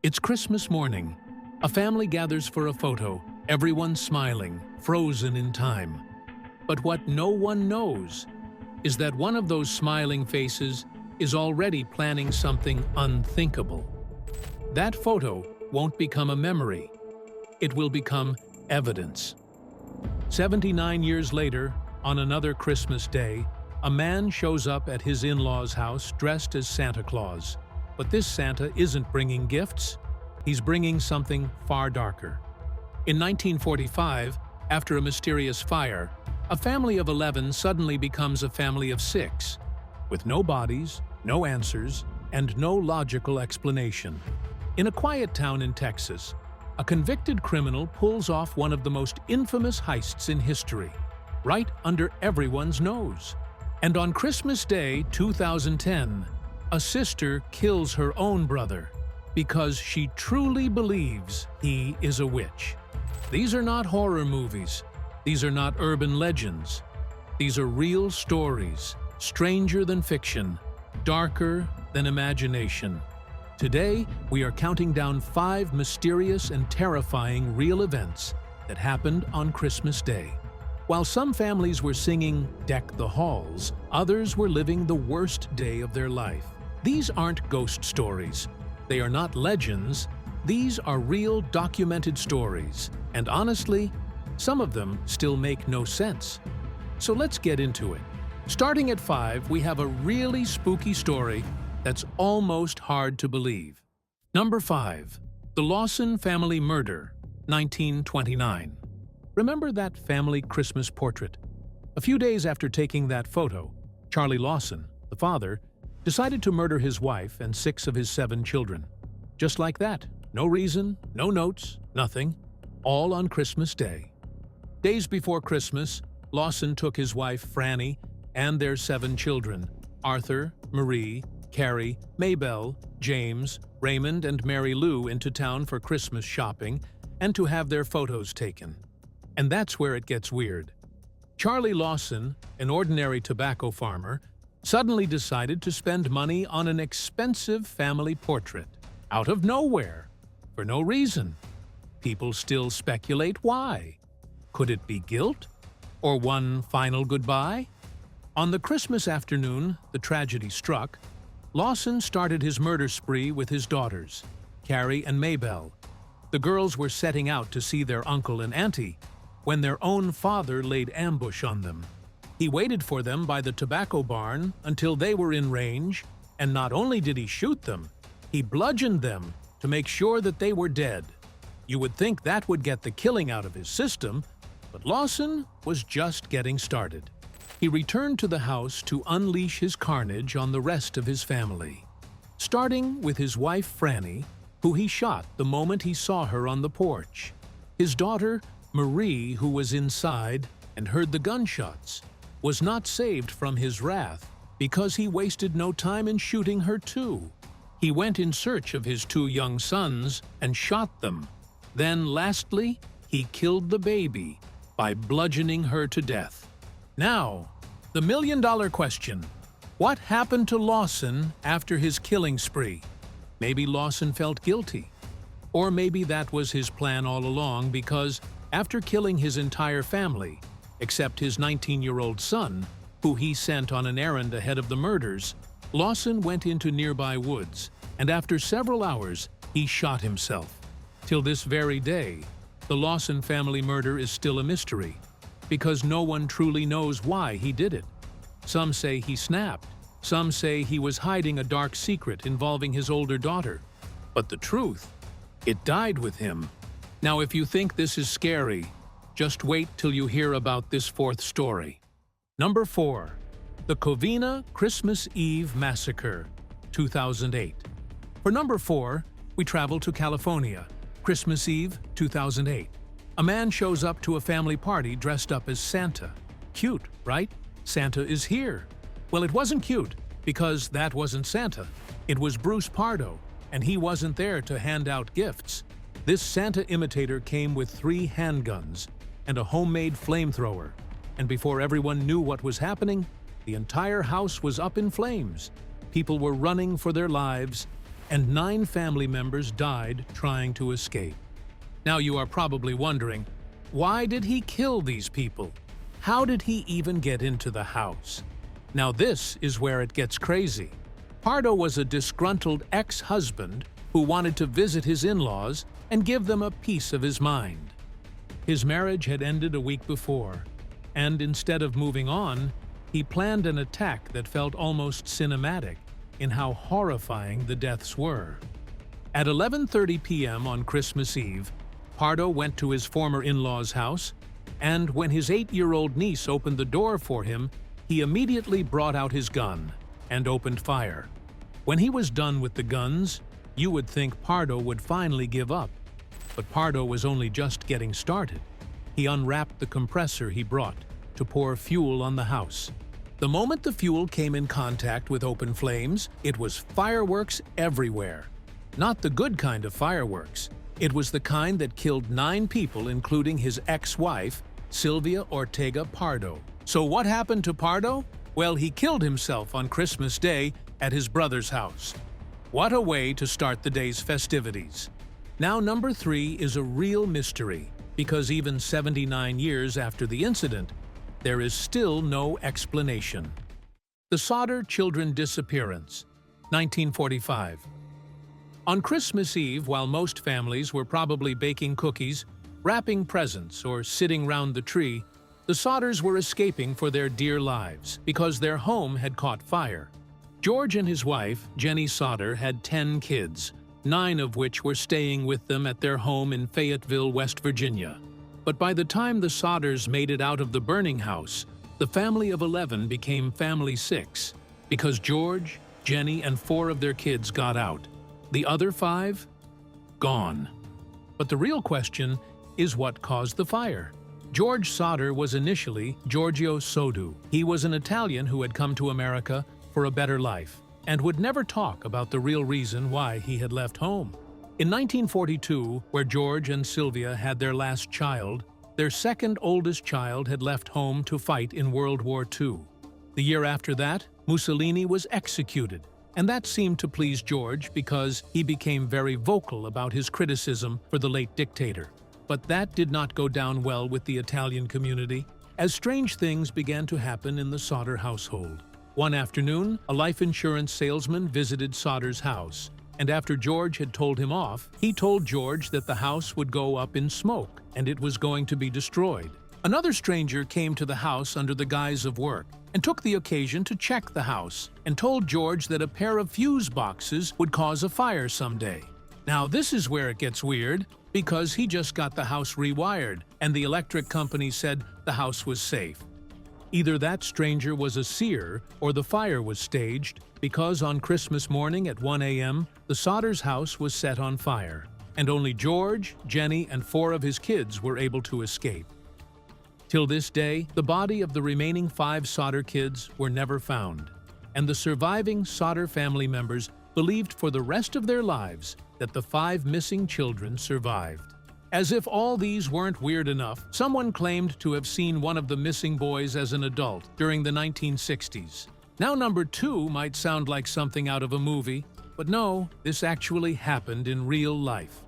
It's Christmas morning. A family gathers for a photo, everyone smiling, frozen in time. But what no one knows is that one of those smiling faces is already planning something unthinkable. That photo won't become a memory. It will become evidence. 79 years later, on another Christmas day, a man shows up at his in-laws' house dressed as Santa Claus. But this Santa isn't bringing gifts. He's bringing something far darker. In 1945, after a mysterious fire, a family of 11 suddenly becomes a family of 6, with no bodies, no answers, and no logical explanation. In a quiet town in Texas, a convicted criminal pulls off one of the most infamous heists in history, right under everyone's nose. And on Christmas Day 2010, a sister kills her own brother because she truly believes he is a witch. These are not horror movies. These are not urban legends. These are real stories, stranger than fiction, darker than imagination. Today, we are counting down 5 mysterious and terrifying real events that happened on Christmas Day. While some families were singing "Deck the Halls," others were living the worst day of their life. These aren't ghost stories. They are not legends. These are real documented stories. And honestly, some of them still make no sense. So let's get into it. Starting at 5, we have a really spooky story that's almost hard to believe. Number 5. The Lawson Family Murder, 1929. Remember that family Christmas portrait? A few days after taking that photo, Charlie Lawson, the father, decided to murder his wife and 6 of his 7 children. Just like that. No reason, no notes, nothing. All on Christmas Day. Days before Christmas, Lawson took his wife, Franny, and their 7 children, Arthur, Marie, Carrie, Maybelle, James, Raymond, and Mary Lou, into town for Christmas shopping and to have their photos taken. And that's where it gets weird. Charlie Lawson, an ordinary tobacco farmer, suddenly decided to spend money on an expensive family portrait. Out of nowhere. For no reason. People still speculate why. Could it be guilt? Or one final goodbye? On the Christmas afternoon the tragedy struck, Lawson started his murder spree with his daughters, Carrie and Maybelle. The girls were setting out to see their uncle and auntie when their own father laid ambush on them. He waited for them by the tobacco barn until they were in range, and not only did he shoot them, he bludgeoned them to make sure that they were dead. You would think that would get the killing out of his system, but Lawson was just getting started. He returned to the house to unleash his carnage on the rest of his family, starting with his wife Franny, who he shot the moment he saw her on the porch, his daughter Marie, who was inside and heard the gunshots, was not saved from his wrath because he wasted no time in shooting her too. He went in search of his 2 young sons and shot them. Then, lastly, he killed the baby by bludgeoning her to death. Now, the million-dollar question. What happened to Lawson after his killing spree? Maybe Lawson felt guilty. Or maybe that was his plan all along because, after killing his entire family, except his 19-year-old son, who he sent on an errand ahead of the murders, Lawson went into nearby woods, and after several hours, he shot himself. Till this very day, the Lawson family murder is still a mystery, because no one truly knows why he did it. Some say he snapped. Some say he was hiding a dark secret involving his older daughter. But the truth, it died with him. Now, if you think this is scary, just wait till you hear about this 4th story. Number 4. The Covina Christmas Eve Massacre, 2008. For number 4, we travel to California, Christmas Eve, 2008. A man shows up to a family party dressed up as Santa. Cute, right? Santa is here. Well, it wasn't cute, because that wasn't Santa. It was Bruce Pardo, and he wasn't there to hand out gifts. This Santa imitator came with 3 handguns and a homemade flamethrower, and before everyone knew what was happening, the entire house was up in flames. People were running for their lives, and 9 family members died trying to escape. Now you are probably wondering, why did he kill these people? How did he even get into the house? Now this is where it gets crazy. Pardo was a disgruntled ex-husband who wanted to visit his in-laws and give them a piece of his mind. His marriage had ended a week before, and instead of moving on, he planned an attack that felt almost cinematic in how horrifying the deaths were. At 11:30 p.m. on Christmas Eve, Pardo went to his former in-law's house, and when his 8-year-old niece opened the door for him, he immediately brought out his gun and opened fire. When he was done with the guns, you would think Pardo would finally give up. But Pardo was only just getting started. He unwrapped the compressor he brought to pour fuel on the house. The moment the fuel came in contact with open flames, it was fireworks everywhere. Not the good kind of fireworks. It was the kind that killed 9 people, including his ex-wife, Sylvia Ortega Pardo. So what happened to Pardo? Well, he killed himself on Christmas Day at his brother's house. What a way to start the day's festivities. Now, number 3 is a real mystery, because even 79 years after the incident, there is still no explanation. The Sodder children disappearance, 1945. On Christmas Eve, while most families were probably baking cookies, wrapping presents, or sitting round the tree, the Sodders were escaping for their dear lives because their home had caught fire. George and his wife, Jenny Sodder, had 10 kids, 9 of which were staying with them at their home in Fayetteville, West Virginia. But by the time the Sodders made it out of the burning house, the family of 11 became family 6 because George, Jenny, and 4 of their kids got out. The other 5? Gone. But the real question is what caused the fire. George Sodder was initially Giorgio Sodu. He was an Italian who had come to America for a better life and would never talk about the real reason why he had left home. In 1942, where George and Sylvia had their last child, their second oldest child had left home to fight in World War II. The year after that, Mussolini was executed, and that seemed to please George because he became very vocal about his criticism for the late dictator. But that did not go down well with the Italian community, as strange things began to happen in the Sodder household. One afternoon, a life insurance salesman visited Sodder's house, and after George had told him off, he told George that the house would go up in smoke and it was going to be destroyed. Another stranger came to the house under the guise of work and took the occasion to check the house and told George that a pair of fuse boxes would cause a fire someday. Now this is where it gets weird, because he just got the house rewired and the electric company said the house was safe. Either that stranger was a seer or the fire was staged, because on Christmas morning at 1 a.m., the Sodders' house was set on fire, and only George, Jenny, and 4 of his kids were able to escape. Till this day, the body of the remaining 5 Sodder kids were never found, and the surviving Sodder family members believed for the rest of their lives that the 5 missing children survived. As if all these weren't weird enough, someone claimed to have seen one of the missing boys as an adult during the 1960s. Now number 2 might sound like something out of a movie, but no, this actually happened in real life.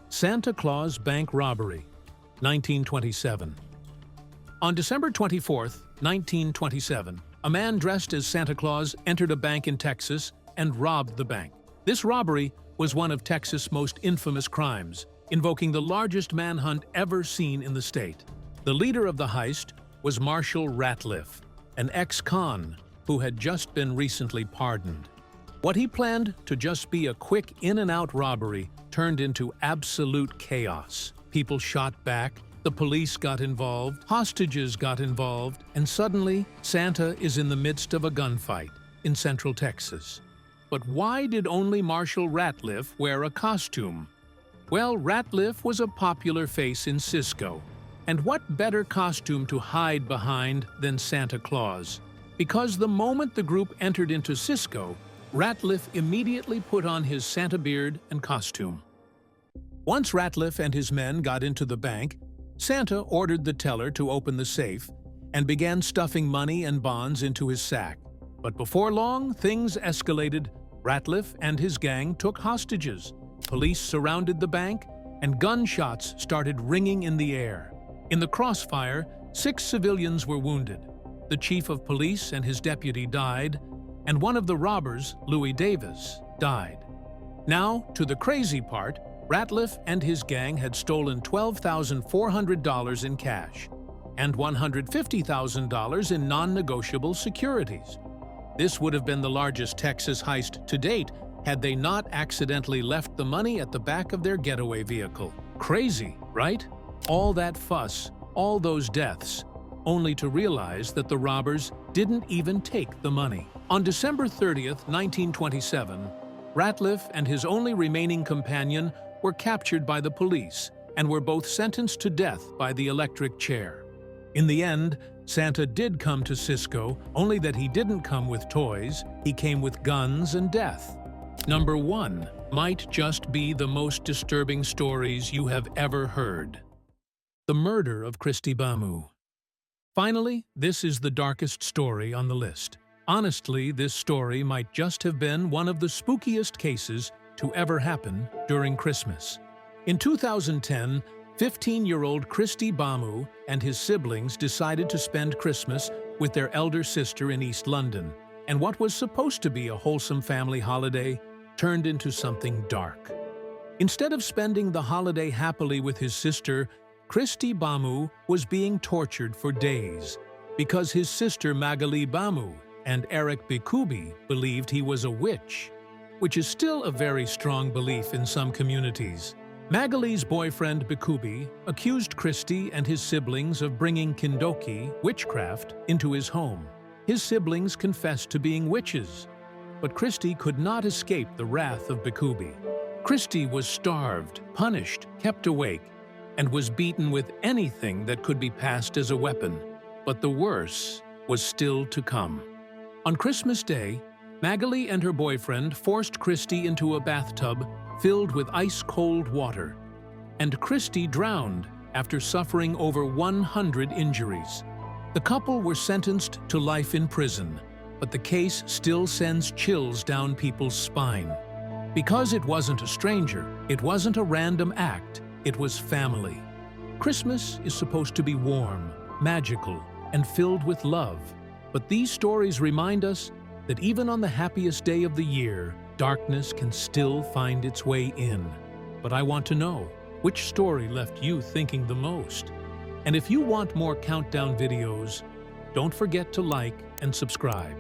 Santa Claus Bank Robbery, 1927. On December 24, 1927, a man dressed as Santa Claus entered a bank in Texas and robbed the bank. This robbery was one of Texas' most infamous crimes, invoking the largest manhunt ever seen in the state. The leader of the heist was Marshall Ratliff, an ex-con who had just been recently pardoned. What he planned to just be a quick in-and-out robbery turned into absolute chaos. People shot back, the police got involved, hostages got involved, and suddenly Santa is in the midst of a gunfight in Central Texas. But why did only Marshall Ratliff wear a costume? Well, Ratliff was a popular face in Cisco. And what better costume to hide behind than Santa Claus? Because the moment the group entered into Cisco, Ratliff immediately put on his Santa beard and costume. Once Ratliff and his men got into the bank, Santa ordered the teller to open the safe and began stuffing money and bonds into his sack. But before long, things escalated Ratliff and his gang took hostages. Police surrounded the bank, and gunshots started ringing in the air. In the crossfire, 6 civilians were wounded. The chief of police and his deputy died, and one of the robbers, Louis Davis, died. Now, to the crazy part, Ratliff and his gang had stolen $12,400 in cash and $150,000 in non-negotiable securities. This would have been the largest Texas heist to date had they not accidentally left the money at the back of their getaway vehicle. Crazy, right? All that fuss, all those deaths, only to realize that the robbers didn't even take the money. On December 30th, 1927, Ratliff and his only remaining companion were captured by the police and were both sentenced to death by the electric chair. In the end, Santa did come to Cisco, only that he didn't come with toys, he came with guns and death. Number 1 might just be the most disturbing stories you have ever heard. The murder of Christy Bamu. Finally, this is the darkest story on the list. Honestly, this story might just have been one of the spookiest cases to ever happen during Christmas. In 2010, 15-year-old Christy Bamu and his siblings decided to spend Christmas with their elder sister in East London, and what was supposed to be a wholesome family holiday turned into something dark. Instead of spending the holiday happily with his sister, Christy Bamu was being tortured for days because his sister Magali Bamu and Eric Bikubi believed he was a witch, which is still a very strong belief in some communities. Magali's boyfriend Bikubi accused Christy and his siblings of bringing Kindoki, witchcraft, into his home. His siblings confessed to being witches, but Christy could not escape the wrath of Bikubi. Christy was starved, punished, kept awake, and was beaten with anything that could be passed as a weapon. But the worst was still to come. On Christmas Day, Magali and her boyfriend forced Christy into a bathtub filled with ice-cold water, and Christy drowned after suffering over 100 injuries. The couple were sentenced to life in prison, but the case still sends chills down people's spine. Because it wasn't a stranger, it wasn't a random act, it was family. Christmas is supposed to be warm, magical, and filled with love, but these stories remind us that even on the happiest day of the year, darkness can still find its way in. But I want to know, which story left you thinking the most? And if you want more countdown videos, don't forget to like and subscribe.